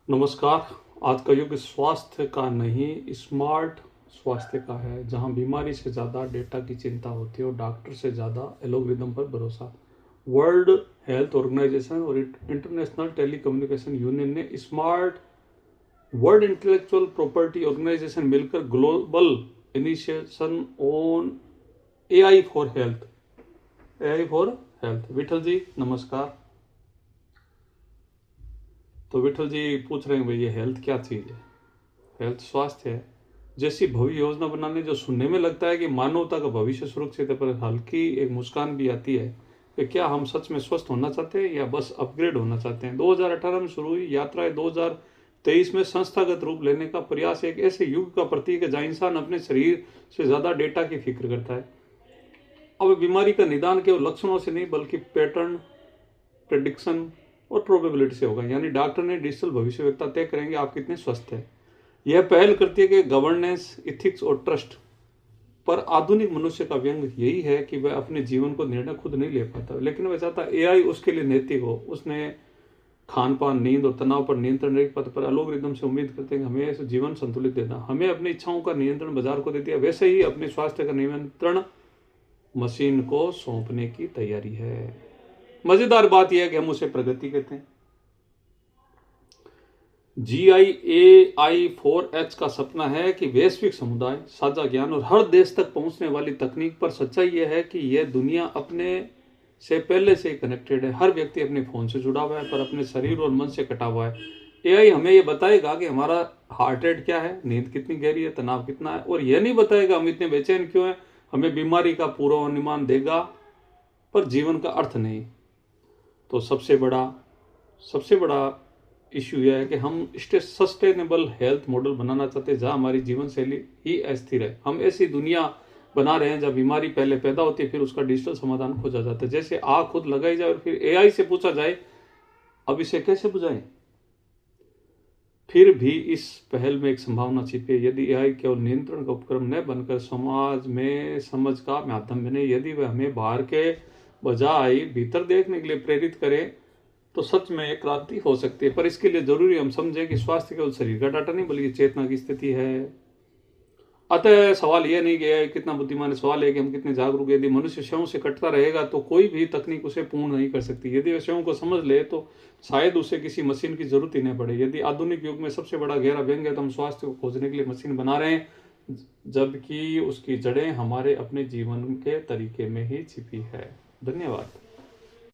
नमस्कार। आज का युग स्वास्थ्य का नहीं स्मार्ट स्वास्थ्य का है, जहां बीमारी से ज़्यादा डेटा की चिंता होती है और डॉक्टर से ज़्यादा एल्गोरिदम पर भरोसा। वर्ल्ड हेल्थ ऑर्गेनाइजेशन और इंटरनेशनल टेलीकम्युनिकेशन यूनियन ने smart World Intellectual Property Organization मिलकर global initiation on AI for health. Vithal ji नमस्कार। तो विठल जी पूछ रहे हैं भाई ये हेल्थ क्या चीज़ है। हेल्थ स्वास्थ्य है। जैसी भव्य योजना बनाने जो सुनने में लगता है कि मानवता का भविष्य सुरक्षित है, पर हल्की एक मुस्कान भी आती है कि क्या हम सच में स्वस्थ होना चाहते हैं या बस अपग्रेड होना चाहते हैं। 2018 में शुरू हुई यात्रा 2023 में संस्थागत रूप लेने का प्रयास एक ऐसे युग का प्रतीक है जहाँ इंसान अपने शरीर से ज़्यादा डेटा की फिक्र करता है। अब बीमारी का निदान केवल लक्षणों से नहीं बल्कि पैटर्न, प्रेडिक्शन और प्रोबेबिलिटी से होगा। यानी डॉक्टर ने डिजिटल भविष्यवक्ता तय करेंगे आप कितने स्वस्थ हैं। यह पहल करती है कि गवर्नेंस, इथिक्स और ट्रस्ट। पर आधुनिक मनुष्य का व्यंग यही है कि वह अपने जीवन को निर्णय खुद नहीं ले पाता, लेकिन वह चाहता एआई उसके लिए नैतिक हो। उसने खान पान, नींद और तनाव पर नियंत्रण नहीं पाता, पर एल्गोरिदम से उम्मीद करते हैं हमें ऐसे जीवन संतुलित देना। हमें अपनी इच्छाओं का नियंत्रण बाजार को दे दिया, वैसे ही अपने स्वास्थ्य का नियंत्रण मशीन को सौंपने की तैयारी है। मजेदार बात यह है कि हम उसे प्रगति कहते हैं। GIAI4H का सपना है कि वैश्विक समुदाय, साझा ज्ञान और हर देश तक पहुंचने वाली तकनीक। पर सच्चाई यह है कि यह दुनिया अपने से पहले से कनेक्टेड है। हर व्यक्ति अपने फोन से जुड़ा हुआ है, पर अपने शरीर और मन से कटा हुआ है। एआई हमें यह बताएगा कि हमारा हार्ट रेट क्या है, नींद कितनी गहरी है, तनाव कितना है, और यह नहीं बताएगा हम इतने बेचैन क्यों हैं। हमें बीमारी का पूर्वानुमान देगा पर जीवन का अर्थ नहीं। तो सबसे बड़ा इश्यू यह है कि हम सस्टेनेबल हेल्थ मॉडल बनाना चाहते हैं जहां हमारी जीवन शैली ही अस्थिर है। हम ऐसी दुनिया बना रहे हैं जब बीमारी पहले पैदा होती है, फिर उसका डिजिटल समाधान खोजा जाता है। जैसे आग खुद लगाई जाए और फिर एआई से पूछा जाए अब इसे कैसे बुझाएं। फिर भी इस पहल में एक संभावना छिपी है। यदि एआई केवल नियंत्रण का उपकरण न बनकर समाज में समझ का माध्यम बने, यदि वह हमें बाहर के बजाय भीतर देखने के लिए प्रेरित करे, तो सच में एक क्रांति हो सकती है। पर इसके लिए जरूरी हम समझें कि स्वास्थ्य केवल शरीर का डाटा नहीं बल्कि चेतना की स्थिति है। अतः सवाल यह नहीं कि कितना बुद्धिमान है, सवाल है कि हम कितने जागरूक। यदि मनुष्य स्वयं से कटता रहेगा तो कोई भी तकनीक उसे पूर्ण नहीं कर सकती। यदि वह स्वयं को समझ ले तो शायद उसे किसी मशीन की जरूरत ही नहीं पड़े। यदि आधुनिक युग में सबसे बड़ा गहरा व्यंग है तो हम स्वास्थ्य को खोजने के लिए मशीन बना रहे हैं, जबकि उसकी जड़ें हमारे अपने जीवन के तरीके में ही छिपी है। धन्यवाद।